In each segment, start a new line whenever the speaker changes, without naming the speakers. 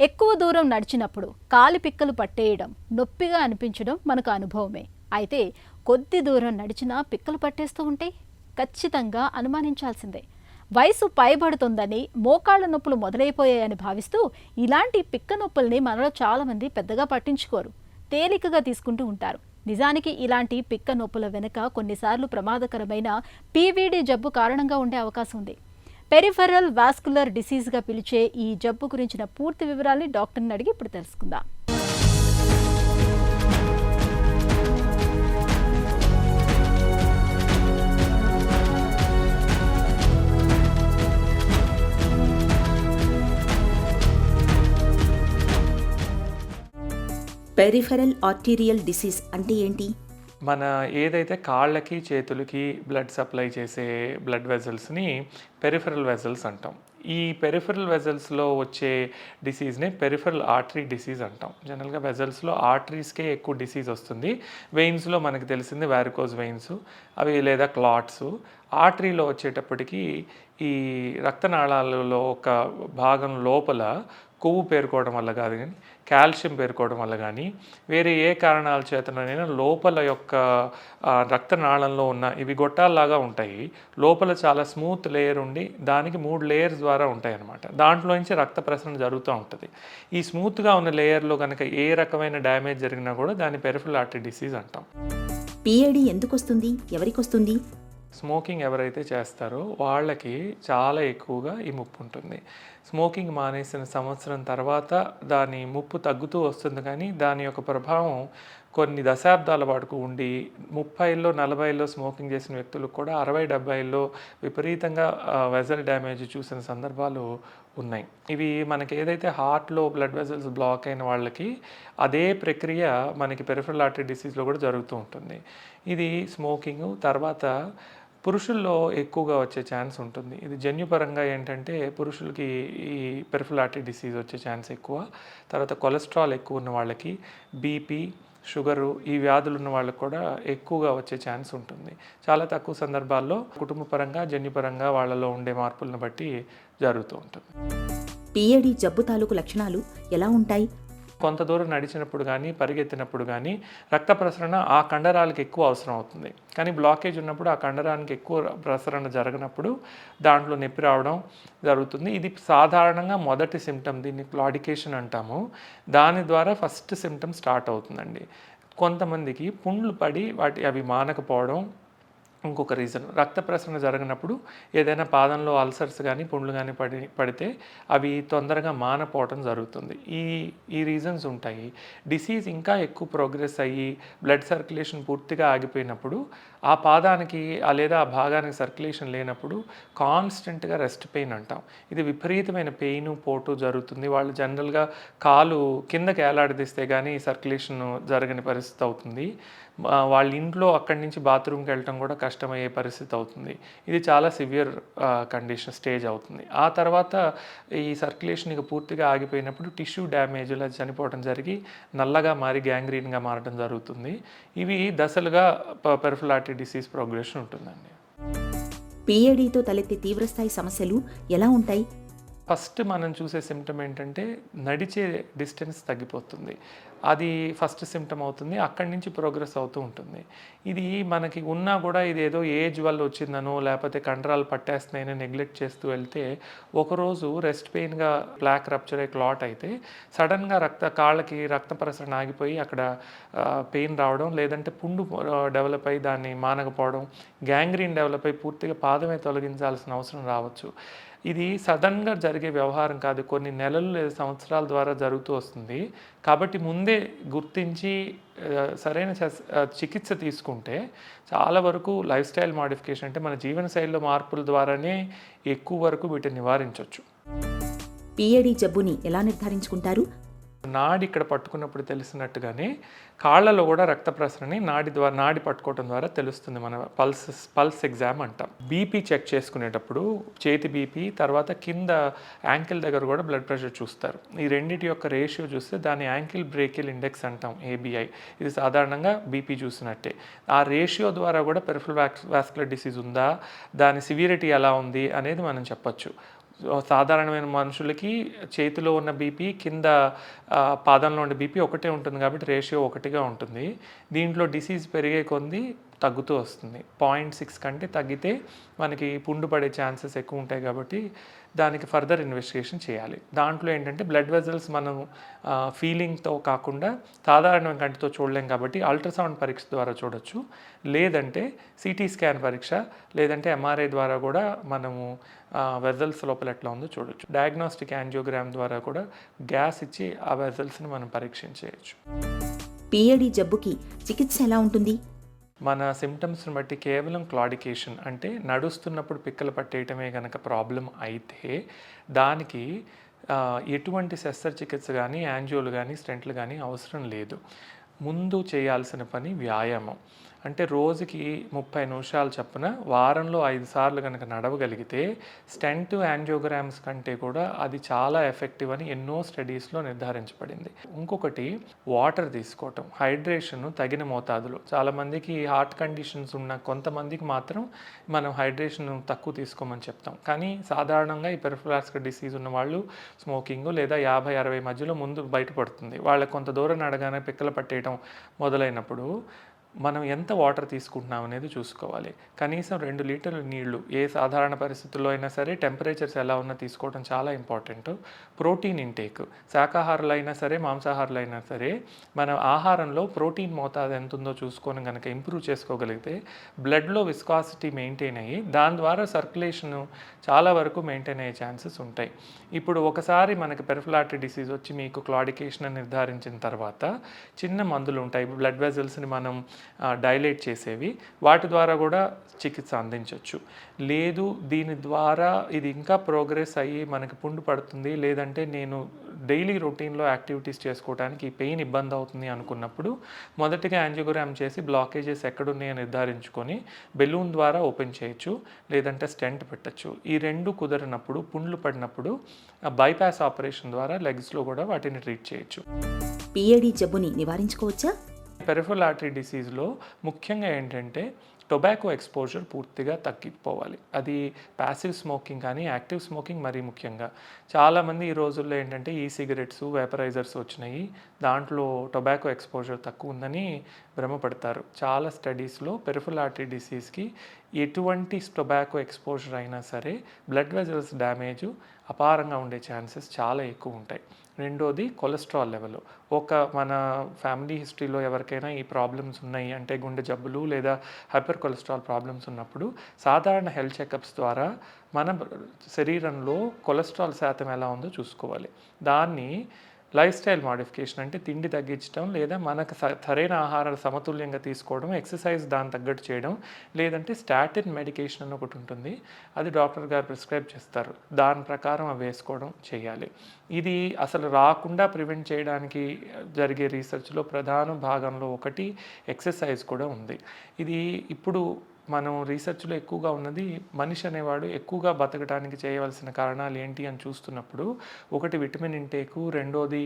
ఎక్కువ దూరం నడిచినప్పుడు కాలి పిక్కలు పట్టేయడం, నొప్పిగా అనిపించడం మనకు అనుభవమే. అయితే కొద్ది దూరం నడిచినా పిక్కలు పట్టేస్తూ ఉంటే ఖచ్చితంగా అనుమానించాల్సిందే. వయసు పైబడుతుందని, మోకాళ్ల నొప్పులు మొదలైపోయాయని భావిస్తూ ఇలాంటి పిక్క నొప్పుల్ని మనలో చాలామంది పెద్దగా పట్టించుకోరు, తేలికగా తీసుకుంటూ ఉంటారు. నిజానికి ఇలాంటి పిక్క నొప్పుల వెనుక కొన్నిసార్లు ప్రమాదకరమైన పీవీడీ జబ్బు కారణంగా ఉండే అవకాశం ఉంది. పెరిఫెరల్ వాస్కులర్ డిసీజ్గా పిలిచే ఈ జబ్బు గురించిన పూర్తి వివరాల్ని డాక్టర్ని అడిగి ఇప్పుడు తెలుసుకుందాం.
పెరిఫెరల్ ఆర్టీరియల్ డిసీజ్ అంటే ఏంటి?
మన ఏదైతే కాళ్ళకి చేతులకి బ్లడ్ సప్లై చేసే బ్లడ్ వెజల్స్ని పెరిఫెరల్ వెజల్స్ అంటాం. ఈ పెరిఫెరల్ వెజల్స్లో వచ్చే డిసీజ్ని పెరిఫెరల్ ఆర్టరీ డిసీజ్ అంటాం. జనరల్గా వెజల్స్లో ఆర్టరీస్కే ఎక్కువ డిసీజ్ వస్తుంది. వెయిన్స్లో మనకు తెలిసింది వారికోజ్ వెయిన్స్, అవి లేదా క్లాట్స్. ఆర్టరీలో వచ్చేటప్పటికి ఈ రక్తనాళాలలో ఒక భాగం లోపల కొవ్వు పేరుకోవడం వల్ల కాదు కానీ కాల్షియం పేరుకోవడం వల్ల కానీ వేరే ఏ కారణాల చేతనైనా లోపల యొక్క రక్తనాళంలో ఉన్న ఇవి గొట్టాల్లాగా ఉంటాయి. లోపల చాలా స్మూత్ లేయర్ ఉండి దానికి 3 లేయర్స్ ద్వారా ఉంటాయి అన్నమాట. దాంట్లో నుంచి రక్త ప్రసరణ జరుగుతూ ఉంటుంది. ఈ స్మూత్గా ఉన్న లేయర్లో కనుక ఏ రకమైన డ్యామేజ్ జరిగినా కూడా దాన్ని పెరిఫెరల్ ఆర్టరీ డిసీజ్ అంటాం.
పిఐడి ఎందుకు వస్తుంది? ఎవరికి వస్తుంది?
స్మోకింగ్ ఎవరైతే చేస్తారో వాళ్ళకి చాలా ఎక్కువగా ఈ ముప్పు ఉంటుంది. స్మోకింగ్ మానేసిన సంవత్సరం తర్వాత దాని ముప్పు తగ్గుతూ వస్తుంది, కానీ దాని యొక్క ప్రభావం కొన్ని దశాబ్దాల పాటు ఉండి 30లో 40లో స్మోకింగ్ చేసిన వ్యక్తులకు కూడా 60-70లో విపరీతంగా వెజల్ డ్యామేజ్ చూసిన సందర్భాలు ఉన్నాయి. ఇవి మనకి ఏదైతే హార్ట్లో బ్లడ్ వెజల్స్ బ్లాక్ అయిన వాళ్ళకి అదే ప్రక్రియ మనకి పెరిఫెరల్ ఆర్టరీ డిసీజ్లో కూడా జరుగుతూ ఉంటుంది. ఇది స్మోకింగ్ తర్వాత పురుషుల్లో ఎక్కువగా వచ్చే ఛాన్స్ ఉంటుంది. ఇది జన్యుపరంగా ఏంటంటే పురుషులకి ఈ పెరిఫెరల్ ఆర్టరీ డిసీజ్ వచ్చే ఛాన్స్ ఎక్కువ. తర్వాత కొలెస్ట్రాల్ ఎక్కువ ఉన్న వాళ్ళకి, బీపీ, షుగరు ఈ వ్యాధులు ఉన్న వాళ్ళకి కూడా ఎక్కువగా వచ్చే ఛాన్స్ ఉంటుంది. చాలా తక్కువ సందర్భాల్లో కుటుంబపరంగా జన్యుపరంగా వాళ్ళలో ఉండే మార్పులను బట్టి జరుగుతూ ఉంటుంది.
పిఐడి జబ్బు తాలూకు లక్షణాలు ఎలా ఉంటాయి?
కొంత దూరం నడిచినప్పుడు కానీ పరిగెత్తినప్పుడు కానీ రక్త ప్రసరణ ఆ కండరాలకు ఎక్కువ అవసరం అవుతుంది. కానీ బ్లాకేజ్ ఉన్నప్పుడు ఆ కండరానికి ఎక్కువ ప్రసరణ జరగనప్పుడు దాంట్లో నొప్పి రావడం జరుగుతుంది. ఇది సాధారణంగా మొదటి సిమ్టమ్, దీన్ని క్లాడికేషన్ అంటాము. దాని ద్వారా ఫస్ట్ సిమ్టమ్ స్టార్ట్ అవుతుందండి. కొంతమందికి పుండ్లు పడి అవి మానకపోవడం ఇంకొక రీజన్. రక్త ప్రసరణ జరగనప్పుడు ఏదైనా పాదంలో అల్సర్స్ కానీ పుండ్లు కానీ పడితే అవి తొందరగా మానపోవటం జరుగుతుంది. ఈ రీజన్స్ ఉంటాయి. డిసీజ్ ఇంకా ఎక్కువ ప్రోగ్రెస్ అయ్యి బ్లడ్ సర్క్యులేషన్ పూర్తిగా ఆగిపోయినప్పుడు ఆ పాదానికి లేదా ఆ భాగానికి సర్క్యులేషన్ లేనప్పుడు కాన్స్టెంట్గా రెస్ట్ పెయిన్ అంటాం. ఇది విపరీతమైన పెయిన్ పోటు జరుగుతుంది. వాళ్ళు జనరల్గా కాలు కిందకి ఏలాడదీస్తే కానీ సర్క్యులేషన్ జరగని పరిస్థితి అవుతుంది. వాళ్ళ ఇంట్లో అక్కడి నుంచి బాత్రూమ్కి వెళ్ళటం కూడా కష్టమయ్యే పరిస్థితి అవుతుంది. ఇది చాలా సివియర్ కండిషన్ స్టేజ్ అవుతుంది. ఆ తర్వాత ఈ సర్క్యులేషన్ ఇక పూర్తిగా ఆగిపోయినప్పుడు టిష్యూ డ్యామేజ్ ఇలా చనిపోవడం జరిగి నల్లగా మారి గ్యాంగ్రీన్గా మారడం జరుగుతుంది. ఇవి దశలుగా పెరిఫెరల్ ఆర్టరీ డిసీజ్ ప్రోగ్రెషన్ ఉంటుందండి.
పిఐడితో తలెత్తే తీవ్రస్థాయి సమస్యలు ఎలా ఉంటాయి?
ఫస్ట్ మనం చూసే సిమ్టమ్ ఏంటంటే నడిచే డిస్టెన్స్ తగ్గిపోతుంది. అది ఫస్ట్ సిమ్టమ్ అవుతుంది. అక్కడి నుంచి ప్రోగ్రెస్ అవుతూ ఉంటుంది. ఇది మనకి ఉన్నా కూడా ఇది ఏదో ఏజ్ వల్ల వచ్చిందనో లేకపోతే కండరాలు పట్టేస్తున్నాయని నెగ్లెక్ట్ చేస్తూ వెళ్తే ఒకరోజు రెస్ట్ పెయిన్గా ప్లాక్ రప్చర్ అయ్యి క్లాట్ అయితే సడన్గా కాళ్ళకి రక్త ప్రసరణ ఆగిపోయి అక్కడ పెయిన్ రావడం, లేదంటే పుండు డెవలప్ అయ్యి దాన్ని మానకపోవడం, గ్యాంగ్రీన్ డెవలప్ అయ్యి పూర్తిగా పాదమే తొలగించాల్సిన అవసరం రావచ్చు. ఇది సడన్గా జరిగే వ్యవహారం కాదు, కొన్ని నెలలు లేదా సంవత్సరాల ద్వారా జరుగుతూ వస్తుంది. కాబట్టి ముందే గుర్తించి సరైన చికిత్స తీసుకుంటే చాలా వరకు లైఫ్ స్టైల్ మాడిఫికేషన్ అంటే మన జీవనశైలిలో మార్పుల ద్వారానే ఎక్కువ వరకు వీటిని నివారించవచ్చు.
పిఐడి జబ్బుని ఎలా నిర్ధారించుకుంటారు?
నాడి ఇక్కడ పట్టుకున్నప్పుడు తెలిసినట్టుగానే కాళ్ళలో కూడా రక్త ప్రసరణని నాడి పట్టుకోవడం ద్వారా తెలుస్తుంది. మన పల్స్ ఎగ్జామ్ అంటాం. బీపీ చెక్ చేసుకునేటప్పుడు చేతి బీపీ తర్వాత కింద యాంకిల్ దగ్గర కూడా బ్లడ్ ప్రెషర్ చూస్తారు. ఈ రెండింటి యొక్క రేషియో చూస్తే దాన్ని యాంకిల్ బ్రేకిల్ ఇండెక్స్ అంటాం, ఏబిఐ. ఇది సాధారణంగా బీపీ చూసినట్టే. ఆ రేషియో ద్వారా కూడా పెరిఫెరల్ వాస్కులర్ డిసీజ్ ఉందా, దాని సివియరిటీ ఎలా ఉంది అనేది మనం చెప్పచ్చు. సాధారణమైన మనుషులకి చేతిలో ఉన్న బీపీ కింద పాదంలో ఉండే బీపీ ఒకటే ఉంటుంది కాబట్టి రేషియో 1గా ఉంటుంది. దీంట్లో డిసీజ్ పెరిగే కొద్దీ తగ్గుతూ వస్తుంది. 0.6 కంటే తగ్గితే మనకి పుండు పడే ఛాన్సెస్ ఎక్కువ ఉంటాయి కాబట్టి దానికి ఫర్దర్ ఇన్వెస్టిగేషన్ చేయాలి. దాంట్లో ఏంటంటే బ్లడ్ వెజల్స్ మనం ఫీలింగ్తో కాకుండా సాధారణ కంటితో చూడలేం కాబట్టి అల్ట్రాసౌండ్ పరీక్ష ద్వారా చూడొచ్చు, లేదంటే సిటీ స్కాన్ పరీక్ష లేదంటే ఎంఆర్ఐ ద్వారా కూడా మనము వెజల్స్ లోపల ఎట్లా ఉందో చూడొచ్చు. డయాగ్నోస్టిక్ యాంజియోగ్రామ్ ద్వారా కూడా గ్యాస్ ఇచ్చి ఆ వెజల్స్ని మనం పరీక్షించేయచ్చు.
పిఏడి జబ్బుకి చికిత్స ఎలా ఉంటుంది?
మన సిమ్టమ్స్ని బట్టి కేవలం క్లాడికేషన్ అంటే నడుస్తున్నప్పుడు పిక్కలు పట్టేయటమే కనుక ప్రాబ్లం అయితే దానికి ఎటువంటి శస్త్రచికిత్స కానీ యాంజియోలు కానీ స్టెంట్లు కానీ అవసరం లేదు. ముందు చేయాల్సిన పని వ్యాయామం. అంటే రోజుకి 30 నిమిషాలు చొప్పున వారంలో 5 సార్లు కనుక నడవగలిగితే స్టెంట్ యాంజియోగ్రామ్స్ కంటే కూడా అది చాలా ఎఫెక్టివ్ అని ఎన్నో స్టడీస్లో నిర్ధారించబడింది. ఇంకొకటి వాటర్ తీసుకోవటం, హైడ్రేషన్ తగిన మోతాదులో. చాలామందికి హార్ట్ కండిషన్స్ ఉన్న కొంతమందికి మాత్రం మనం హైడ్రేషన్ తక్కువ తీసుకోమని చెప్తాం. కానీ సాధారణంగా ఈ పెరిఫెరల్ వాస్కులర్ డిసీజ్ ఉన్న వాళ్ళు స్మోకింగ్ లేదా 50-60 మధ్యలో ముందు బయటపడుతుంది. వాళ్ళకి కొంత దూరం నడగానే పిక్కలు పట్టేయడం మొదలైనప్పుడు మనం ఎంత వాటర్ తీసుకుంటున్నాం అనేది చూసుకోవాలి. కనీసం 2 లీటర్ల నీళ్లు ఏ సాధారణ పరిస్థితుల్లో అయినా సరే టెంపరేచర్స్ ఎలా ఉన్నా తీసుకోవడం చాలా ఇంపార్టెంట్. ప్రోటీన్ ఇంటేక్, శాకాహారులు అయినా సరే మాంసాహారులు అయినా సరే మన ఆహారంలో ప్రోటీన్ మోతాదు ఎంత ఉందో చూసుకొని కనుక ఇంప్రూవ్ చేసుకోగలిగితే బ్లడ్లో విస్కాసిటీ మెయింటైన్ అయ్యి దాని ద్వారా సర్క్యులేషన్ చాలా వరకు మెయింటైన్ అయ్యే ఛాన్సెస్ ఉంటాయి. ఇప్పుడు ఒకసారి మనకి పెరిఫెరల్ ఆర్టరీ డిసీజ్ వచ్చి మీకు క్లాడికేషన్ నిర్ధారించిన తర్వాత చిన్న మందులు ఉంటాయి, బ్లడ్ వెజల్స్ని మనం డైలేట్ చేసేవి, వాటి ద్వారా కూడా చికిత్స అందించవచ్చు. లేదు దీని ద్వారా ఇది ఇంకా ప్రోగ్రెస్ అయ్యి మనకి పుండు పడుతుంది, లేదంటే నేను డైలీ రొటీన్లో యాక్టివిటీస్ చేసుకోవడానికి ఈ పెయిన్ ఇబ్బంది అవుతుంది అనుకున్నప్పుడు మొదటిగా యాంజియోగ్రామ్ చేసి బ్లాకేజెస్ ఎక్కడున్నాయో నిర్ధారించుకొని బెలూన్ ద్వారా ఓపెన్ చేయొచ్చు, లేదంటే స్టెంట్ పెట్టచ్చు. ఈ రెండు కుదరినప్పుడు పుండ్లు పడినప్పుడు బైపాస్ ఆపరేషన్ ద్వారా లెగ్స్లో కూడా వాటిని ట్రీట్ చేయొచ్చు.
పిఏడి జబ్బుని నివారించుకోవచ్చా?
పెరిఫెరల్ ఆర్టరీ డిసీజ్లో ముఖ్యంగా ఏంటంటే టొబాకో ఎక్స్పోజర్ పూర్తిగా తగ్గిపోవాలి. అది ప్యాసివ్ స్మోకింగ్ కానీ యాక్టివ్ స్మోకింగ్ మరీ ముఖ్యంగా. చాలామంది ఈ రోజుల్లో ఏంటంటే ఈ సిగరెట్స్ వేపరైజర్స్ వచ్చినాయి, దాంట్లో టొబాకో ఎక్స్పోజర్ తక్కువ ఉందని భ్రమపడతారు. చాలా స్టడీస్లో పెరిఫెరల్ ఆర్టరీ డిసీజ్కి ఎటువంటి టొబాకో ఎక్స్పోజర్ అయినా సరే బ్లడ్ వెజల్స్ డ్యామేజ్ అపారంగా ఉండే ఛాన్సెస్ చాలా ఎక్కువ ఉంటాయి. రెండోది కొలెస్ట్రాల్ లెవెల్. మన ఫ్యామిలీ హిస్టరీలో ఎవరికైనా ఈ ప్రాబ్లమ్స్ ఉన్నాయి అంటే గుండె జబ్బులు లేదా హైపర్ కొలెస్ట్రాల్ ప్రాబ్లమ్స్ ఉన్నప్పుడు సాధారణ హెల్త్ చెకప్స్ ద్వారా మన శరీరంలో కొలెస్ట్రాల్ శాతం ఎలా ఉందో చూసుకోవాలి. దాన్ని లైఫ్ స్టైల్ మాడిఫికేషన్ అంటే తిండి తగ్గించడం, లేదా మనకు సరైన ఆహారాలు సమతుల్యంగా తీసుకోవడం, ఎక్సర్సైజ్ దాని తగ్గట్టు చేయడం, లేదంటే స్టాటిన్ మెడికేషన్ అని ఒకటి ఉంటుంది, అది డాక్టర్ గారు ప్రిస్క్రైబ్ చేస్తారు, దాని ప్రకారం అవి వేసుకోవడం చేయాలి. ఇది అసలు రాకుండా ప్రివెంట్ చేయడానికి జరిగే రీసెర్చ్లో ప్రధాన భాగంలో ఒకటి ఎక్సర్సైజ్ కూడా ఉంది. ఇది ఇప్పుడు మనం రీసెర్చ్లో ఎక్కువగా ఉన్నది మనిషి అనేవాడు ఎక్కువగా బతకడానికి చేయవలసిన కారణాలు ఏంటి అని చూస్తున్నప్పుడు ఒకటి విటమిన్ ఇంటేకు, రెండోది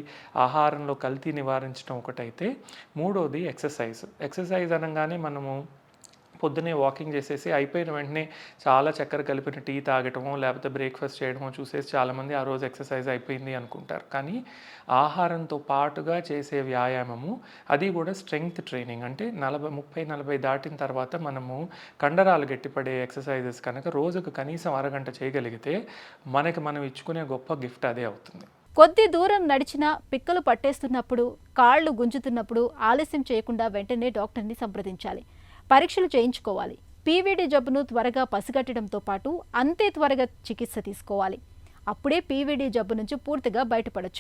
ఆహారంలో కల్తీ నివారించడం ఒకటైతే, మూడోది ఎక్సర్సైజ్ అనగానే మనము పొద్దునే వాకింగ్ చేసేసి అయిపోయిన వెంటనే చాలా చక్కెర కలిపిన టీ తాగటమో లేకపోతే బ్రేక్ఫాస్ట్ చేయడమో చూసేసి చాలామంది ఆ రోజు ఎక్సర్సైజ్ అయిపోయింది అనుకుంటారు. కానీ ఆహారంతో పాటుగా చేసే వ్యాయామము, అది కూడా స్ట్రెంగ్త్ ట్రైనింగ్ అంటే 30-40 దాటిన తర్వాత మనము కండరాలు గట్టిపడే ఎక్సర్సైజెస్ కనుక రోజుకు కనీసం అరగంట చేయగలిగితే మనకి మనం ఇచ్చుకునే గొప్ప గిఫ్ట్ అదే అవుతుంది.
కొద్ది దూరం నడిచినా పిక్కలు పట్టేస్తున్నప్పుడు, కాళ్ళు గుంజుతున్నప్పుడు ఆలస్యం చేయకుండా వెంటనే డాక్టర్ని సంప్రదించాలి, పరీక్షలు చేయించుకోవాలి. పీవీడీ జబ్బును త్వరగా పసిగట్టడంతో పాటు అంతే త్వరగా చికిత్స తీసుకోవాలి. అప్పుడే పీవీడీ జబ్బు నుంచి పూర్తిగా బయటపడచ్చు.